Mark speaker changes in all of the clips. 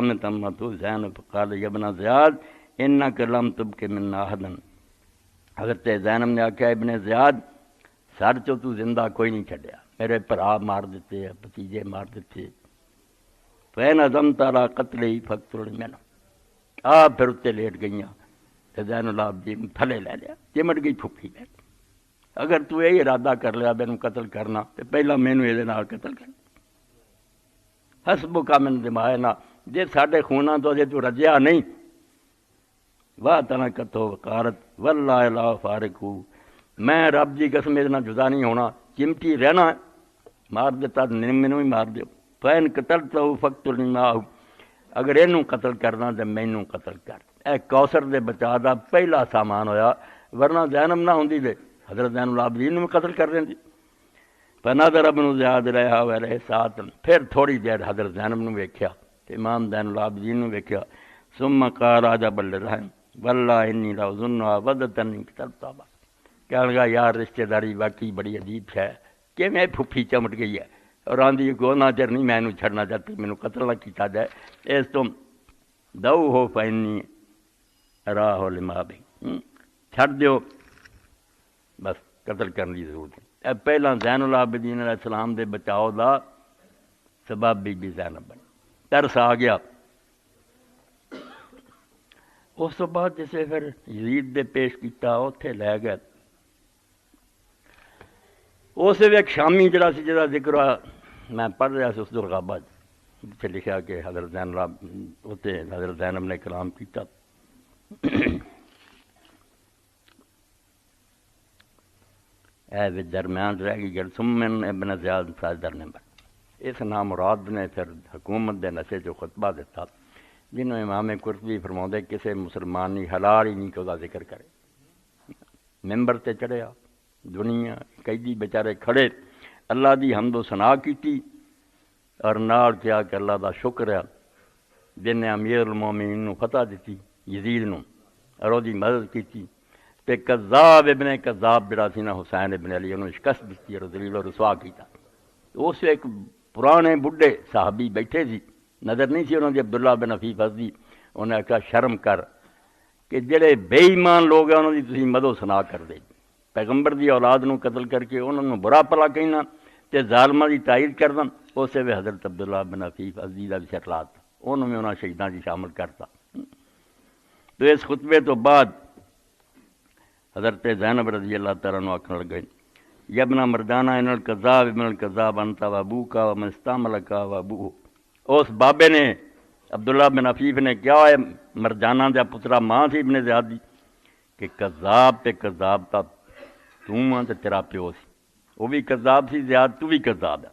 Speaker 1: میں تمت زینب قال یا ابن زیاد انک لم تبک من احدا، حضرت زینب نے آخیا ابن زیاد سر چو تو زندہ کوئی نہیں چھڈیا، میرے بھرا مار دیتے، بھتیجے مار دیتے، فین عزمت علی قتلہ فاقتل منہ، آپ پھر اتنے لیٹ گئیاں تے زین العابدین تھلے لے لیا، چمٹ گئی پھپھی لے، اگر تو یہ ارادہ کر لیا مینوں قتل کرنا تو پہلا مینوں یہ نال قتل کرنا، حسبک من دمائنا، جے ساڈے خوناں تو اجے تو رجیا نہیں، واہ تنکتو وقارت واللہ لا فارقہ، میں رب دی قسم اس نال جدا نہیں ہونا، چمٹی رہنا، مار دیتا مینوں ہی مار دیو، فین قتلتہ فاقتلنی معہ، اگر اینوں قتل کرنا تو مینوں قتل کر۔ اے کوثر دے بچا دا پہلا سامان ہویا، ورنہ زینب نہ ہوندی تے حضرت زین العابدین نوں قتل کر دیندی۔ فنظر ابن زیاد الیہا وعلیہ ساعۃ، پھر تھوڑی دیر حضرت زینب نوں ویکھیا تے امام زین العابدین نوں ویکھیا، ثم قال عجبا للرحم واللہ انی لاظنها ودتنی قتلتها، کہنے لگا یار رشتہ داری واقعی بڑی عجیب ہے، کہ میں پھپھی چمٹ گئی ہے اور آندھی کو نہ چر نہیں مینوں چھڑنا چاہتی، مینوں قتل نہ کیتا جائے، اس تو دو ہو فینی راہ لما بھی، چھڑ دیو، بس قتل کرنے کی ضرورت ہے۔ پہلا زین العابدین علیہ السلام دے بچاؤ دا سبب بی بی زینب بنی، ترس آ گیا۔ اس تو بعد جسے پھر یزید دے پیش کیتا اتھے لے گئے، اس ایک شامی جڑا سی جہاں ذکر میں پڑھ رہا سی اس درغابہ جتھے لکھا کہ حضرت زین اتنے حضرت زینب نے کلام کیتا، اے درمیان رہ گئی گل سمن ابن زیاد ساجدر نمبر، اس نام مراد نے پھر حکومت دے نشے جو خطبہ دیتا، جنہوں امام قرطبی فرماؤندے کسے مسلمان نہیں حلال ہی نہیں کہ وہ ذکر کرے، ممبر تے چڑھیا، دنیا قیدی بیچارے کھڑے، اللہ دی حمد و ثنا کیتی اور نال کیا کہ اللہ دا شکر ہے جن نے امیر المومنین نو فتح دیتی یزید نو اور وہ دی مدد کیتی، تے کذاب ابن کذاب جڑا سی نا حسین ابن علی انہوں شکست دیتی اور ذلیل و رسوا کیتا۔ اس ایک پرانے بڈھے صحابی بیٹھے سی، نظر نہیں سی انہوں دی عبداللہ بن عفیف ازدی، انہیں آخیا شرم کر کہ جڑے بے ایمان لوگ ہیں انہوں دی تسی مدد و ثنا کر دے، پیغمبر دی اولاد نو قتل کر کے انہوں نے برا پلا کہنا تے ظالمہ دی تائید کرنا، اسے بھی حضرت عبداللہ بن عفیف ازدی دا بھی سٹلات، انہوں نے انہوں شہیداں دی شامل کرتا۔ تو اس خطبے تو بعد حضرت زینب رضی اللہ تعالیٰ عنہ آکھن لگے یا ابن مردانہ ان الکذاب ابن الکذاب انت و ابوکا و من استعملک و ابوہ، اس بابے نے عبداللہ بن عفیف نے کیا ہے مرجانہ دا پترا ماں سی ابن زیاد دی کہ کذاب تے کذاب تا تو ماں تے تیرا پیو سی، وہ بھی کذاب سی زیاد، تو بھی کذاب ہے،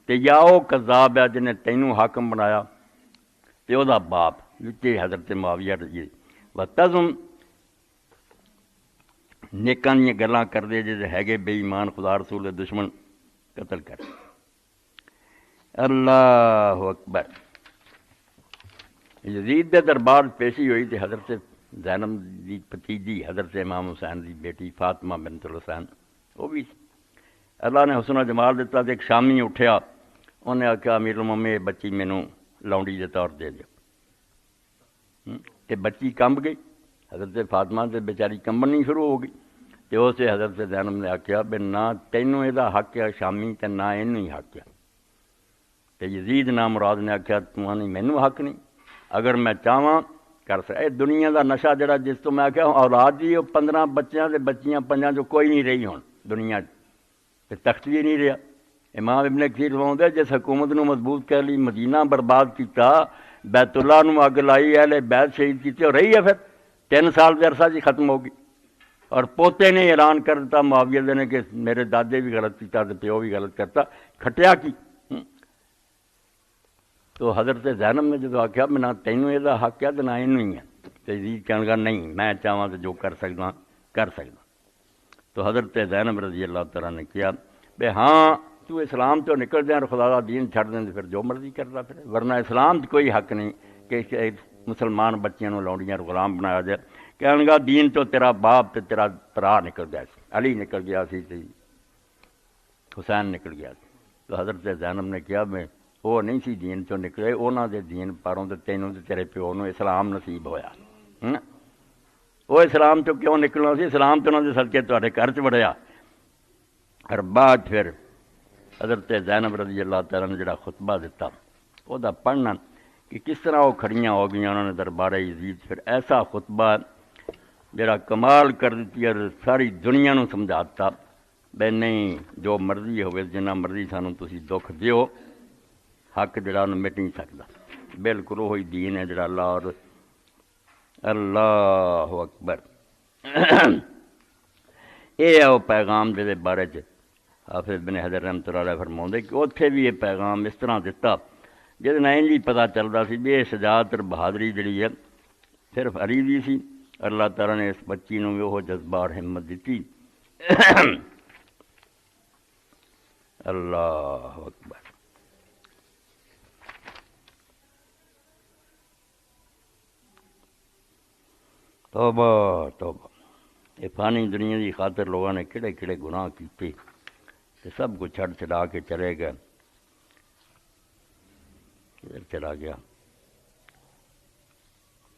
Speaker 1: تے یا وہ کذاب ہے جنہیں تینوں حاکم بنایا تے او دا باپ وچے حضرت معاویہ رضی وتزم نیکاں دیاں گلاں کر دے جے ہے بے ایمان خدا رسول دے دشمن قتل کر۔ اللہ اکبر۔ یزید دے دربار پیشی ہوئی تے حضرت زینب دی بھتیجی حضرت امام حسین دی بیٹی فاطمہ بنت الحسین وہ بھی اللہ نے حسن و جمال دیتا تے ایک شامی اٹھیا، انہیں آخیا امیر المومنین بچی مینوں لونڈی دے طور دے دیو، تے بچی کمب گئی، حضرت فاطمہ تے بیچاری کمبنی شروع ہو گئی، تے اسے حضرت زینب نے آخیا بے نہ تینوں یہ حق ہے شامی تے نہ اینوں ہی حق ہے، تے یزید نام مراد نے آخیا تو نہیں مینوں حق نہیں، اگر میں چاہواں کر سکتا، اے دنیا دا نشہ جڑا جس تو میں آخیا اولاد دی 15 بچیاں تے بچیاں 5 جو کوئی نہیں رہی ہون دنیا تے تخت بھی نہیں رہا۔ امام ابن کثیر فرماؤندے جس حکومت نو مضبوط کر لی، مدینہ برباد کیتا، بیت اللہ نو اگ لائی، اہل بیت شہید کیتے اور رہی ہے، پھر 3 سال دے عرصہ جی ختم ہو گئی، اور پوتے نے اعلان کر دیتا معاویہ نے کہ میرے دادے بھی غلط کیتا تے پیو بھی غلط کرتا، کھٹیا کی۔ تو حضرت زینب نے جدو آخیا میں نہ تینوں یہ حق ہے تو نہ اینوں ہی ہے، تو یزید کہنے لگا نہیں میں چاہواں تو جو کر سکتا کر سکتا۔ تو حضرت زینب رضی اللہ تعالیٰ نے کیا بے ہاں تو اسلام تو نکل جائیں اور خدا کا دین چھڑ دیں پھر جو مرضی کرتا پھر، ورنہ اسلام تو کوئی حق نہیں کہ مسلمان بچیاں نو لونڈیاں غلام بنایا جائے۔ کہنے لگا دین تو تیرا باپ تے تیرا پرا نکل گیا سی، علی نکل گیا سی تے حسین نکل گیا سی۔ تو حضرت زینب نے کیا میں وہ نہیں سی دین چوں نکلے، انہاں دے دین پروں تے تینوں تے تیرے پیو نوں اسلام نصیب ہویا۔ وہ اسلام چوں کیوں نکلنا سی؟ اسلام تو انہاں دے صدقے تہاڈے گھر چ وڑیا۔ اور بعد پھر حضرت زینب رضی اللہ تعالیٰ نے جڑا خطبہ دیتا وہ دا پڑھنا کہ کس طرح وہ کھڑیاں ہو گئیں انہوں نے دربار یزید، پھر ایسا خطبہ جڑا کمال کر دیتی اور ساری دنیا نو سمجھاتا بے نہیں جو مرضی ہوئے جنہ مرضی سانوں تسی دکھ دیو، حق جڑا انہوں مٹ نہیں سکتا۔ بالکل وہی دین ہے جڑا اللہ اکبر۔ یہ ہے وہ پیغام جہد بارے حافظ بن حجر رحمۃ اللہ علیہ فرماؤندے کہ اتھے بھی یہ پیغام اس طرح دیتا جہد انج ہی پتہ چلتا سی بھی یہ شجاعت اور بہادری جڑی ہے صرف علی دی سی، اللہ تعالیٰ نے اس بچی نو وہ جذبہ اور ہمت دیتی۔ اللہ اکبر۔ توبہ توبہ، یہ فانی دنیا کی خاطر لوگوں نے کہڑے کہڑے گناہ کیتے تے سب کو چھڑ چھڑا کے چلے گئے۔ کدھر چلا گیا؟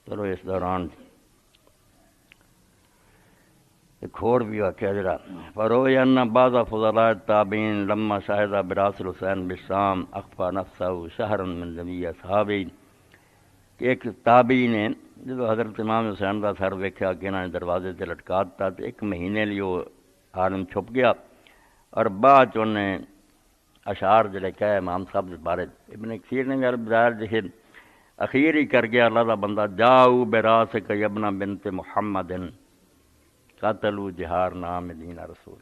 Speaker 1: چلو اس دوران ایک اور بھی واقعہ جڑا فروی ان بعض فضلاء التابعین لما شاہد براس الحسین بالشام اخفا نفسہ شہرا من جمیع اصحابہ، کہ ایک تابعی نے جب حضرت امام حسین کا سر ویکھیا کہ انہوں نے دروازے سے لٹکا دیتا تو ایک مہینے لیے وہ عالم چھپ گیا، اور بعد انہیں اشعار جڑے کہے امام صاحب کے بارے ابن کثیر نے بھی بظاہر ذکر اخیر ہی کر گیا اللہ کا بندہ جاؤ براسک ابن بنت محمد قاتلوا جہار نام دین رسول،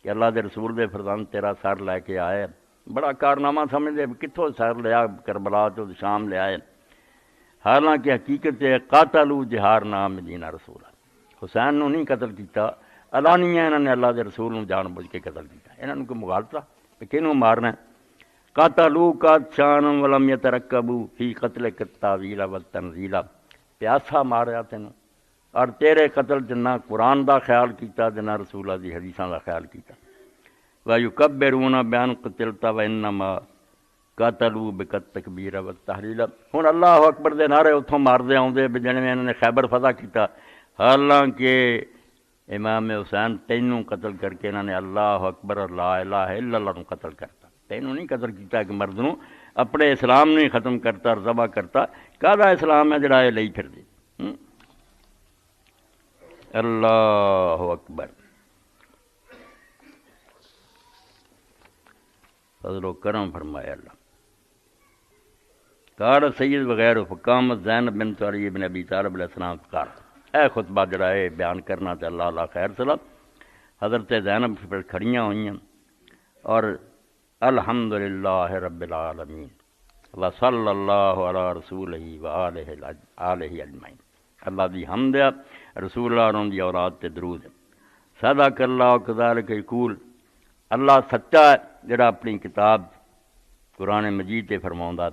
Speaker 1: کہ اللہ دے رسول دے فرزند تیرا سر لے کے آئے، بڑا کارنامہ سمجھتے کتوں سر لیا کربلا تو شام لے آئے، حالانکہ حقیقت ہے قاتلوا جہار نام دین رسول، حسین نو نہیں قتل کیتا، علانیہ انہوں نے اللہ دے رسول نو جان بوجھ کے قتل کیتا، انہوں نے کوئی مغالطہ کنوں مارنا ہے؟ قاتلوا قادشان ولم یترکبوا فی قتل التاویل والتنزیل، پیاسا ماریا تینوں اور تیرے قتل جنہ قرآن دا خیال کیتا جنہ رسولہ دی حدیثاں دا خیال کیتا۔ وَيُكَبِّرُونَ بِأَنْ قُتِلْتَ وَإِنَّمَا قَاتَلُوا بِالتَّكْبِيرِ وَالتَّحْلِيلِ، ہن اللہ اکبر دے نعرے اتھوں ماردے آؤندے بھی جنہیں انہوں نے خیبر فتح کیتا، حالانکہ امام حسین تینوں قتل کر کے انہوں نے اللہ اکبر اور لا الہ الا اللہ نو قتل کرتا، تینوں نہیں قتل کیتا کہ مرد نو اپنے اسلام نہیں ختم کرتا اور ذبح کرتا، کہدا اسلام ہے جڑا یہ لئی پھر دے۔ اللہ اکبر، فضل و کرم فرمایا اللہ۔ قال سید وغیرہ فقامت زینب بنت علی بن ابی طالب علیہ السلام قال، اے خطبہ جڑا ہے بیان کرنا تے اللہ اللہ خیر صلاح، حضرت زینب پھر کھڑیاں ہوئیں اور الحمدللہ رب العالمین وصلی اللہ علی رسولہ وآلہ اجمعین، اللہ دی حمد ہے، رسول اللہ اور ان دی اولاد تے درود ہے۔ صدق اللہ کذالک یقول، اللہ سچا ہے جڑا اپنی کتاب قرآن مجید تے فرماوندا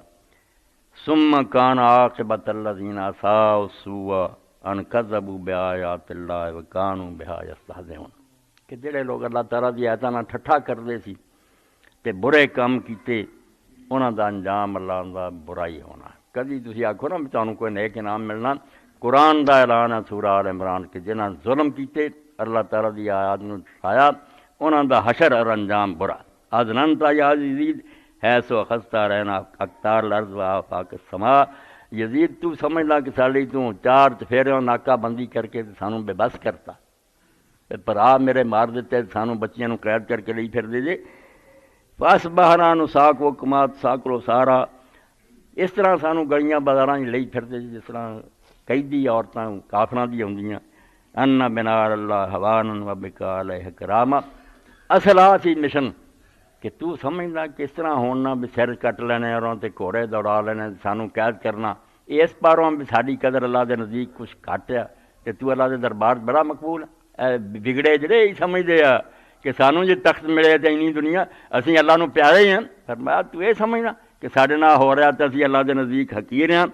Speaker 1: ثم کان عاقبۃ الذین اساءوا السوء ان کذبوا بآیات اللہ وکانوا بہا یستہزئون، کہ جڑے لوگ اللہ تعالیٰ دی آیاتاں نال ٹھٹھا کردے سی تے برے کام کیتے انہاں دا انجام اللہ دا برائی ہونا۔ کدی تسی آکھو نا تانوں کوئی نیک انعام ملنا، قرآن دا اعلان ہے سورہ آل عمران کہ جنہاں ظلم کیتے اللہ تعالیٰ دی آیات نو ٹھایا انہاں دا حشر اور انجام برا۔ اذننت یا یزید حیث اخذت رہنا اقطار الارض و آفاق السماء، یزید تو سمجھ لا کہ سالی تو چار چفیروں ناکہ بندی کر کے سانوں بے بس کرتا، پر آ میرے مار دیتے سانوں بچیاں نو قید کر کے لئی پھر دے دے، فاصبحنا نساق و کمات ساکلو سارا، اس طرح سانوں گلیاں بازاراں لئی پھر دے جس طرح قیدی عورتاں کافراں دی ہوندیاں، ان بنار اللہ حوانا و بکا علیہ کرامہ، اصل آ سی مشن کہ تو سمجھنا کس طرح ہونا بھی سر کٹ لینے اور تے گھوڑے دوڑا لینے سانوں قید کرنا، اس پاروں بھی ساری قدر اللہ دے نزدیک کچھ گھٹ ہے کہ تو اللہ دے دربار بڑا مقبول ہے۔ بگڑے جڑے ہی سمجھدے آ کہ سانوں جی تخت ملے تے اینی دنیا اسی اللہ نو پیارے ہیں، فرمایا تو یہ سمجھنا کہ ساڈے نال ہو رہا تے اسی اللہ دے نزدیک حقیر ہیں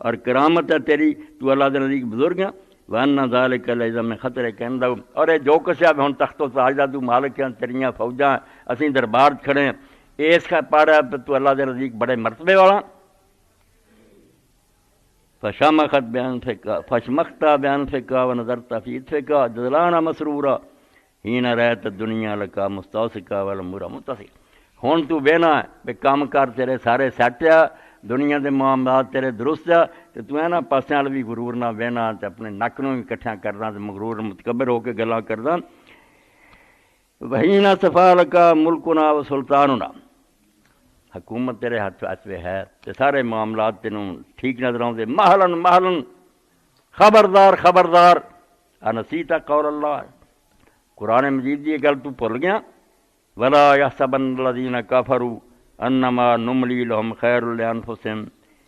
Speaker 1: اور کرامت ہے تیری، تو اللہ دے نزدیک بزرگ ہیں۔ وَأَنَّ ذَلِكَ لَعِظَمُ خَطْرِكَ عِنْدَهُ، اور یہ جو کچھ ہے ہن تخت و تاج دا تو مالک ہیں، تیریاں فوجاں اسی دربار کھڑے ہیں، اس کا پڑھا تو اللہ دے نزدیک بڑے مرتبے والا. فشمخت بانفکا فشمختا بانفکا ونظرت فی اتفکا جزلانا مسرورا حین رأیت الدنیا لکا مستوسکا والامور متسکا. ہن تو بہنا بے کام کر تیرے سارے سیٹ آ, دنیا دے معاملات تیرے درست آ, تے تو اینا پاسیاں وال بھی غرور نہ بہنا تے اپنے نک نوں اکٹھا کرنا تے مغرور متکبر ہو کے گلاں کردا. وحین صفا لکا ملکنا و سلطاننا, حکومت تیرے ہاتھ میں ہے تے سارے معاملات تینوں ٹھیک نظر آؤندے. محلن محلن خبردار خبردار انسیتا قول اللہ, قرآن مجید دی یہ گل تو بھول گیا. ولا یحسبن الذین کفروا انما نملی لهم خیر لانفسهم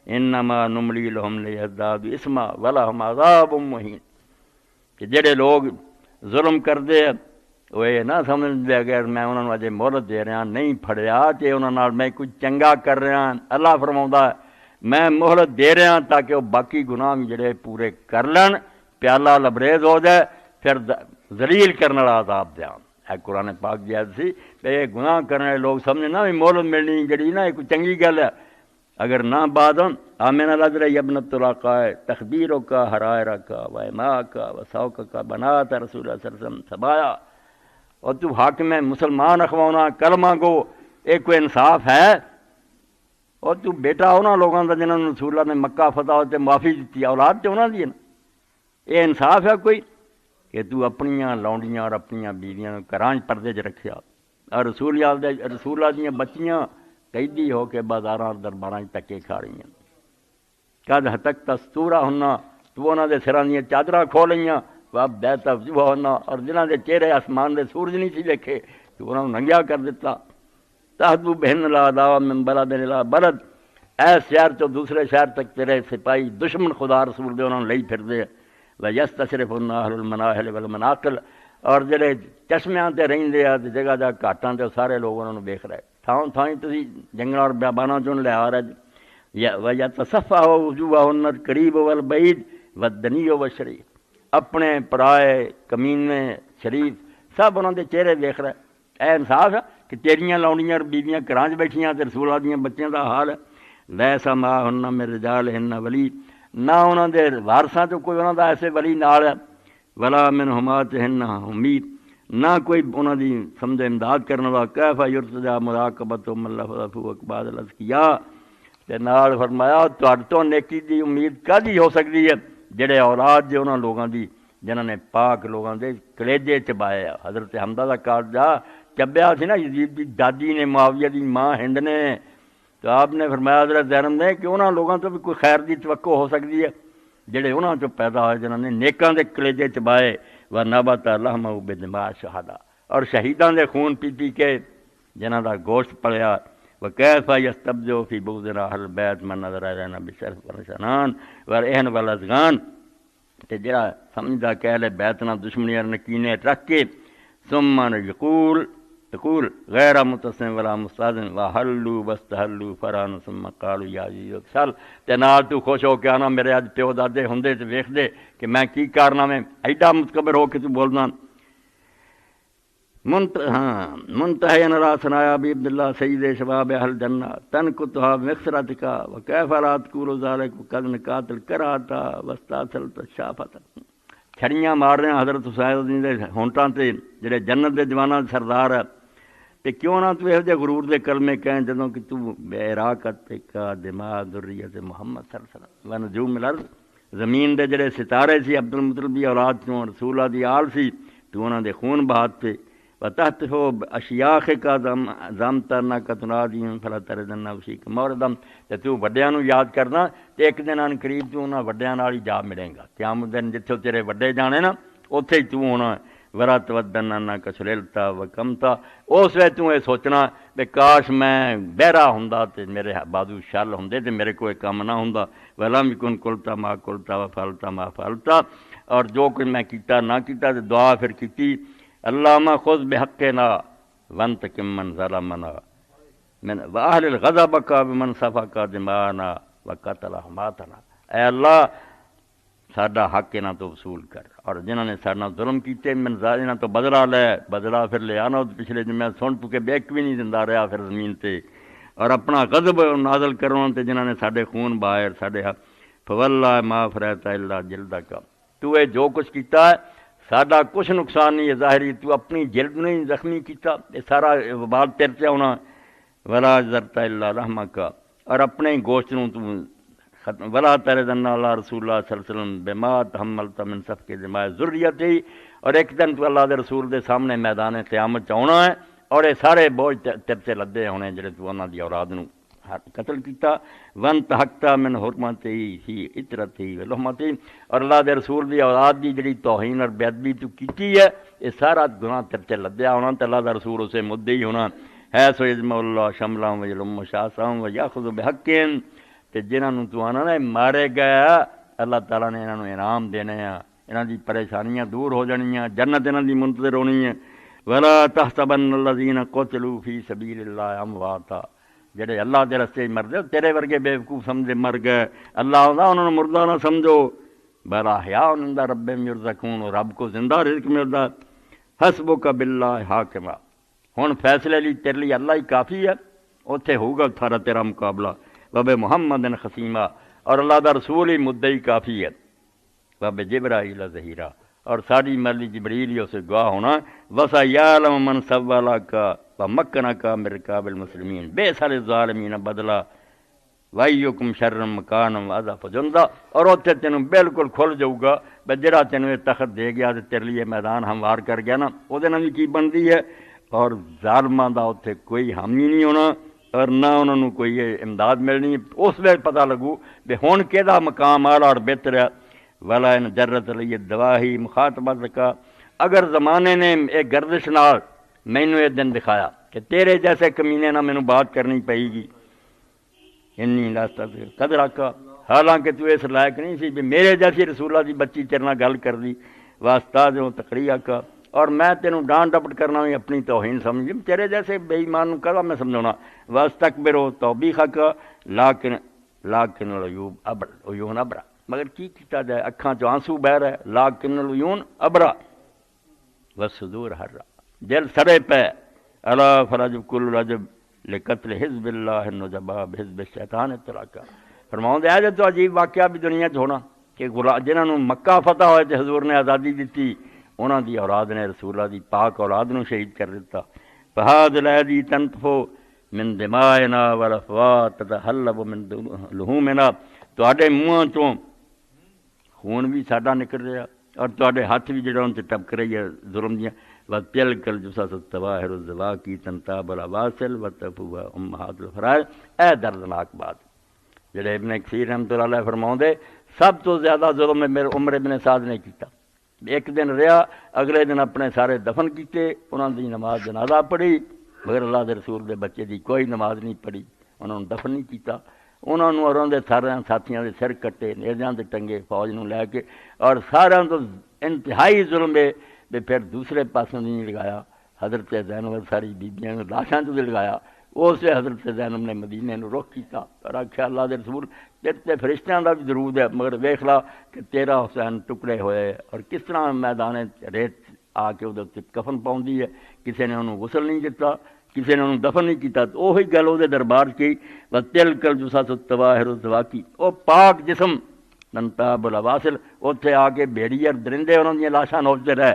Speaker 1: انما نملی لهم لیزدادوا اثما ولہم عذاب مہین. کہ جڑے لوگ ظلم کردے وہ یہ نہ سمجھتے اگر میں انہوں نے اجے مہلت دے رہا نہیں پھڑیا تے انہوں نال میں کچھ چنگا کر رہا. اللہ فرماؤندا میں مہلت دے رہا تاکہ وہ باقی گناہ جڑے پورے کر لین, پیالہ لبریز ہو جائے, پھر ذلیل کرنے والا عذاب دیاں. ہے قرآن پاک دی آیت سی کہ یہ گناہ کرنے والے لوگ سمجھنا بھی مہلت ملنی جڑی نا یہ کوئی چنگی گل ہے. اگر نہ بعد آمین الازر یبنت العقاء تخبیروں کا حرائرہ کا و اماء کا و سوق کا بنات رسول اللہ صلی اللہ علیہ وسلم سبایا, اور تو حاکم ہے مسلمان اخوانا کلمہ گو, ایک کوئی انصاف ہے؟ اور تو بیٹا انہاں لوگوں کا جنہوں نے رسول اللہ نے مکہ فتح ہوتے معافی دیتی, اولاد تے انہاں دی نا. یہ انصاف ہے کوئی کہ تو اپنیاں لونڈیاں اور اپنیاں بیویاں کرانچ پردے چ رکھیا, اور رسول اللہ دیاں بچیاں قیدی ہو کے بازاراں درباراں تکے کھا رہی ہیں. قد ہتک تستورا ہونا, تو انہاں دے سراں دیاں چادراں کھولیاں واب بیت افجوہ ہونا, اور جنہاں دے چہرے آسمان دے سورج نہیں سی دیکھے تو انہاں ننگیا کر دیتا. تحدو بہن لا دعوا من بلد لا بلد, ایس شہر تو دوسرے شہر تک تیرے سپاہی دشمن خدا رسول دے انہاں لئی پھر دے. وَيَسْتَشْرِفُ اهل المناہل والمناقل, اور جڑے چشمیاں تے رہندے آ تے جگہ جگہ گھاٹاں تے سارے لوگ انہاں نوں ویکھ رہے, تھاں تھاں تسی جنگلاں اور بیاباناں چوں لے آ رہے. وَيَتَصَفَّحُ وُجُوهَهُنَّ الْقَرِيبُ وَالْبَعِيدُ وَالدَّنِيُّ وَالشَّرِيفُ, اپنے پرائے کمینے شریف سب انہاں دے چہرے ویکھ رہے. اے انصاف ہے کہ تیریاں لونڈیاں اور بیویاں گھراں وچ بیٹھیاں تے رسول اللہ دیاں بچیاں دا حال ہے. لیس معہن من رجالہن ولی, نہ انہاں دے وارثاں تو کوئی انہاں دا ایسے ولی نال ہے. ولا من حماتہن امید, نہ کوئی انہاں دی سمجھ امداد کرنے والا. کیف یرتجی مراقبۃ من لفظ بعد الازکیاء, تے نال فرمایا تہاڈے تو نیکی دی امید کدی ہو سکتی ہے جڑے اولاد جو انہاں لوگاں دی جنہاں نے پاک لوگاں دے کلیجے چبائے. حضرت حمزہ دا کالجا چبیا سی نا یزید دی دادی نے, معاویہ دی ماں ہند نے, تو آپ نے فرمایا حضرت زینب نے کہ انہاں لوگاں تو بھی کوئی خیر دی توقع ہو سکتی ہے جڑے انہاں چوں پیدا ہوئے جنہاں نے نیکاں دے کلیجے چبائے. ونبت لحمہ بدماء شہداء, اور شہیداں دے خون پی پی کے جنہاں دا گوشت پلیا. وکیف یستبدع فی بغضنا اہل البیت من نظر الینا بشرف ورشنان ورہن والاذغان, تے جڑا سمجھدا کہ اہل بیت نال دشمنی اور نکینے رکھ کے ثم یقول غیر متسم ولا مستاذن وحلوا واستحلوا فران ثم قالوا یا عزیز اقسل, تے نال تو خوش ہو کے آنا میرے اج پیو دادے ہوندے تے ویکھ دے کہ میں کی کارنامے ایڈا متکبر ہو کے تو بولنا. منتہی نرا ثنایا ابی عبداللہ سید شباب اہل جنہ تنکتھا بمغفرتک وکیف لا تقول ذلک وقد نکات الکراہۃ واستاصلت الشافۃ. چھڑیاں مار رہے ہیں حضرت حسین دے ہونٹاں تے جڑے جنت دے جواناں دے سردار ہے, تے کیوں نہ تو یہ جے غرور دے کلمے کہیں جدوں کہ تو بے عراقت کا دماغ ذریت محمد صلی اللہ علیہ وسلم ونجوم الارض, زمین دے جڑے ستارے سی عبد المطلب دی اولاد چوں رسول اللہ دی آل سی, تو انہاں دے خون بہات تے وتحتف اشیاخ کا زمتنا کتنادیم فلا تردن وشیک موردم, تے تو وڈیاں نو یاد کرنا تے ایک دن ان قریب تو انہاں وڈیاں نال ہی جا ملے گا. قیامت دن جتھے تیرے وڈے جانے نا اوتھے ہی تو ہونا. ورا تودن انک سلیلتا وکمتا, اس ویلے تو یہ سوچنا کہ کاش میں بہرا ہوندا تے میرے بازو شل ہوندے تے میرے کوئی کم نہ ہوندا. ولم یکن قلتا ما قلتا وفعلتا ما فعلتا, اور جو کچھ میں کیتا نہ کیتا تے دعا پھر کیتی اللہم خذ بحقنا وانتقم من ظلمنا من واہل الغضب کا بمن سفک دماءنا وقتل حماتنا. اے اللہ ਸਾਡਾ ਹੱਕ ਇਹਨਾਂ ਤੋਂ ਵਸੂਲ ਕਰ, ਔਰ ਜਿਨ੍ਹਾਂ ਨੇ ਸਾਡੇ ਨਾਲ ਜ਼ੁਲਮ ਕੀਤੇ ਇਹਨਾਂ ਤੋਂ ਬਦਲਾ ਲੈ, ਬਦਲਾ ਫਿਰ ਲਿਆ ਨਾ ਪਿਛਲੇ ਦਿਨ ਮੈਂ ਸੁਣ ਚੁੱਕੇ ਬੇਕ ਵੀ ਨਹੀਂ ਦਿੰਦਾ ਰਿਹਾ ਫਿਰ ਜ਼ਮੀਨ 'ਤੇ, ਔਰ ਆਪਣਾ ਗਜ਼ਬ ਨਾਜ਼ਲ ਕਰਵਾਉਣ 'ਤੇ ਜਿਨ੍ਹਾਂ ਨੇ ਸਾਡੇ ਖੂਨ ਬਹਾਏ ਸਾਡੇ ਫਵੱਲਾ ਮਾਫ ਰਹਿਤਾ ਅੱਲਾ ਜਿਲਦਾ ਕਾ, ਤੂੰ ਇਹ ਜੋ ਕੁਛ ਕੀਤਾ ਸਾਡਾ ਕੁਛ ਨੁਕਸਾਨ ਨਹੀਂ ਹੈ ਜ਼ਾਹਿਰੀ, ਤੂੰ ਆਪਣੀ ਜਿਲਦ ਨੂੰ ਹੀ ਜ਼ਖਮੀ ਕੀਤਾ, ਇਹ ਸਾਰਾ ਵਬਾਲ ਤੇਰੇ 'ਤੇ ਆਉਣਾ, ਵਲਾ ਜ਼ਰਤਾ ਅੱਲਾ ਰਹਿਮਾ ਕਾ, ਔਰ ਆਪਣੇ ਗੋਸ਼ت ਨੂੰ ਤੂੰ ولا تردن اللہ رسول اللہ صلی اللہ علیہ وسلم بما تحملت من صفق دماء ذریتی، اور ایک دن تو اللہ دے رسول دے سامنے میدان قیامت چاہنا ہے، اور یہ سارے بوجھ تیرے سے لدے ہونے جڑے تو انہاں دی اولاد نو قتل کیتا، وانتہکتا من حرمتی ہی اطرتی ولحمتی، اور اللہ دے رسول دی اولاد دی جڑی توہین اور بے ادبی تو کیتی ہے یہ سارا گناہ تیرے سے لدیا ہونا، تو اللہ دا رسول اسے مدعی ہونا ہے، سو یجمع اللہ شملہ ویلم شاسم ویاخذ بحقین، تے جنہوں تو آنا نا مارے گیا اللہ تعالیٰ نے انہوں انعام دینے ہیں، انہوں دی پریشانیاں دور ہو جانیاں، جنت انہوں دی منتظر ہونی ہے، ولا تحسبن الذین قتلوا فی سبیل اللہ امواتا، جڑے اللہ دے رستے مر گئے تیرے ورگے بیوقوف سمجھے مر گئے، اللہ آتا انہوں نے مردہ نہ سمجھو، بل احیاء عند ربہم یرزقون، رب کو زندہ رزق ملتا، حسبک باللہ حاکما، ہن فیصلے لی تیرے لیے اللہ ہی کافی ہے، اتھے ہوگا تھارا تیرا مقابلہ، وب محمد خسیمہ، اور اللہ دا رسول ہی مدعی کافی ہے، وب جبرائیل ظہیرہ، اور ساری مرلی جبریل ہی اسے گواہ ہونا، وسا یعلم من سولک ومکنک من رکاب المسلمین بیس الظالمین بدلا وایکم شر مکانا واضعف جندا، اور اتنے تینوں بالکل کھل جاؤ گا بے جڑا تینوں یہ تخت دے گیا تے تیرے لیے میدان ہموار کر گیا نا، وہ دے نال کی بنتی ہے، اور ظالماں دا اتنے کوئی حامی نہیں ہونا، اور نہ انہوں نے کوئی امداد ملنی، اس وقت پتہ لگو بے ہون کہدا مقام آلہ اور بہتر ہے، ولا ان جرت علی دواہی مخاطبت کا، اگر زمانے نے ایک گردش نال مینوں یہ دن دکھایا کہ تیرے جیسے کمینے نہ مینوں بات کرنی پئی گی، انی لاستا قدر آکا، حالانکہ تو اس لائق نہیں سی بھی میرے جیسی رسول اللہ دی بچی تیرے نال گل کر دی، واسطہ جو تقریر آکا، اور میں تینوں ڈانٹ ڈپٹ کرنا ہوئی اپنی توہین سمجھ، تیرے جیسے بے ایمان کرا میں سمجھونا، واستکبروا توبیخا کا لیکن العیوب عیون ابرا، مگر کی کیتا جائے اکھاں چو آنسو بہ رہے، لیکن العیون ابرا والصدور حرا، دل سڑے پہ، الا فرجب کل رجب لقتل حزب اللہ النجبا بحزب الشیطان اطلاقا، فرماؤں دے آجے تو عجیب واقعہ بھی دنیا چ ہونا کہ جنہوں مکہ فتح ہوئے تھے حضور نے آزادی دیتی، انہاں دی اولاد نے رسول اللہ دی پاک اولاد نو شہید کر دیتا، فہاد الایدی تنطفو من دمائنا والافوات تتحلب من لحومنا، تواڈے منہاں چوں خون بھی ساڈا نکل رہا، اور تواڈے ہاتھ بھی جڑا ان تے ٹپک رہی ہے ظلم دیاں، وتلکل جسس الطواہر الزواکی تنتاب الواصل وتفوا امہات الفرائض، اے دردناک بات جڑے ابن کثیر رحمۃ اللہ علیہ فرماؤندے سب تو زیادہ ظلم میرے عمر ابن سعد نے کیتا، ایک دن رہا اگلے دن اپنے سارے دفن کیتے، انہوں نے نماز جنازہ پڑھی، مگر اللہ دے رسول دے بچے دی کوئی نماز نہیں پڑھی، انہوں نے دفن نہیں کیتا، انہوں نے اور انہوں دے سارے ساتھیاں دے سر کٹے، نیزیاں دے ٹنگے فوج نو لے کے، اور سارے تو انتہائی ظلم دے پھر دوسرے پاسوں نہیں لگایا، حضرت زینب ساری بیبیاں نے لاشاں تو لگایا، اس سے حضرت زینب نے مدینے نو رخ کیتا، اور آکھیا اللہ دے رسول تیرے فرشتیاں دا بھی درود ہے، مگر ویکھ لا کہ تیرا حسین ٹکڑے ہوئے، اور کس طرح میدان ریت آ کے ادھر کفن پاؤندی ہے، کسی نے انہوں غسل نہیں دیتا، کسی نے انہوں دفن نہیں کیتا، تو وہی گل وہ دربار کی وتلکل جسس الطواہر الزواکی، وہ پاک جسم تنتاب الواصل، اتنے آ کے بھیڑی اور درندے انہوں نے لاشاں نوچتے رہے،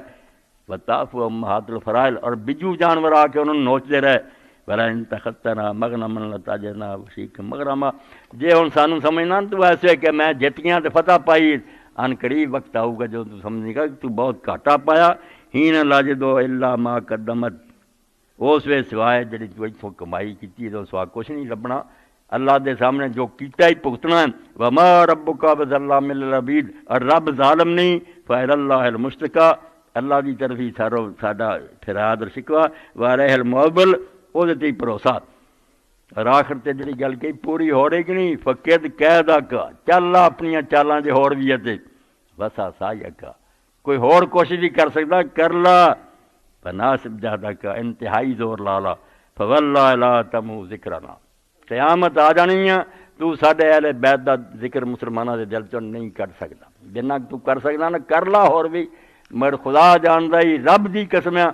Speaker 1: وتعفو امہات الفرائض، اور بجو جانور آ کے انہوں نے نوچتے رہے، ولا ان تخطنا مغنما لتاجرنا وشیک مغرما، جے ہن سانو سمجھنا تو ایسے کہ میں جتیاں تے فتح پائی، ان قریب وقت آؤ گا جو تو سمجھے گا کہ تو بہت گھاٹا پایا، ہین لاجدو الا ما قدمت، اس وے سوائے جڑی تو اتوں کمائی کیتی تو سوا کچھ نہیں لبنا، اللہ دے سامنے جو کیتا ہی بھگتنا ہے، وما ربک بظلام للعبید، اور رب ظالم نہیں، فإلی اللہ المشتکا، اللہ دی طرف ہی ساڈا فریاد اور شکوہ، وعلیہ المعول، وہ تے بھروسہ، اور آخر تے جڑی گل کہی پوری ہو رہی کہ نہیں، فقد قیدا کا چل اپنی چالاں جے ہور بھی ہے وسا سایہ کا، کوئی ہور کوشش بھی کر سکتا کر لا، فناسب جہدہ کا انتہائی زور لالا، فواللہ لا تمو ذکرنا، قیامت آ جانی ہے، تو ساڈے اہل بیت دا ذکر مسلمانوں دے دل چوں نہیں کر سکدا، جنہ تو کر سکدا نا کر لا، اور بھی مگر خدا جاندا ہی رب دی قسم ہے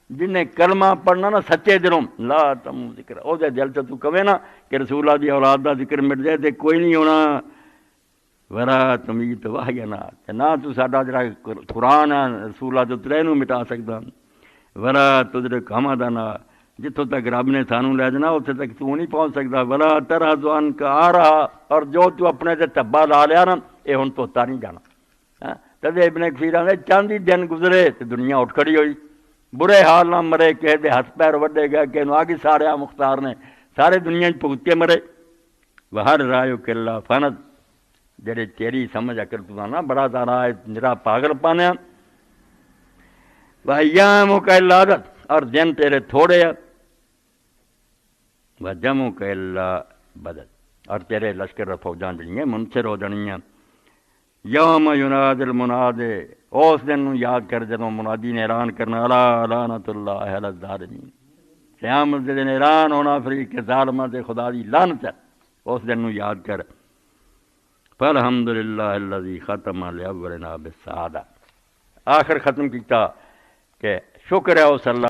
Speaker 1: جن نے کلمہ پڑھنا نا سچے دلوں لا تم ذکر او دے دل چوں تو کہے نا کہ رسول اللہ دی اولاد دا ذکر مٹ جائے تے کوئی نہیں ہونا ورا تمیت واہینا، نہ تو ساڈا جڑا قرآن ہے رسول اللہ تو ترے نوں مٹا سکدا ورا تدرک حمدنا، جتوں تک رب نے سانوں لے جانا اتنے تک تو نہیں پہنچ سکتا، ولا طرح زوان کا آ رہا، اور جو تو اپنے تے تبا لا لیا نا یہ ہن توتا نہیں جانا۔ تدے ابن کثیر آندے چاندی دن گزرے تے دنیا اٹھ کھڑی ہوئی، برے حال نہ مرے کہے دے ہاتھ پیر وڈے گئے کہ نو آگے سارے مختار نے سارے دنیا بھگت کے مرے، وہر رایو کلا فند جڑے تیری سمجھ اکر تو نا بڑا تارا نرا پاگل پانے وَأَيَّامُ كَالْعَدَدِ، اور دن تیرے تھوڑے ہیں، وَجَمُعُ كَالْعَدَدِ بدل، اور تیرے لشکر فوجاں جڑیاں منصر ہو جانیاں۔ یوم یناد المناد، اس دن یاد کر جدوں منادی نے اعلان کرنا الا لعنت اللہ علی الظالمین، قیامت دے دن اعلان ہونا فری کہ ظالماں تے خدا دی لعنت ہے، اس دن نو یاد کر۔ فالحمدللہ الذی ختم لأولنا بالسعادہ، آخر ختم کیتا کہ شکر ہے اس اللہ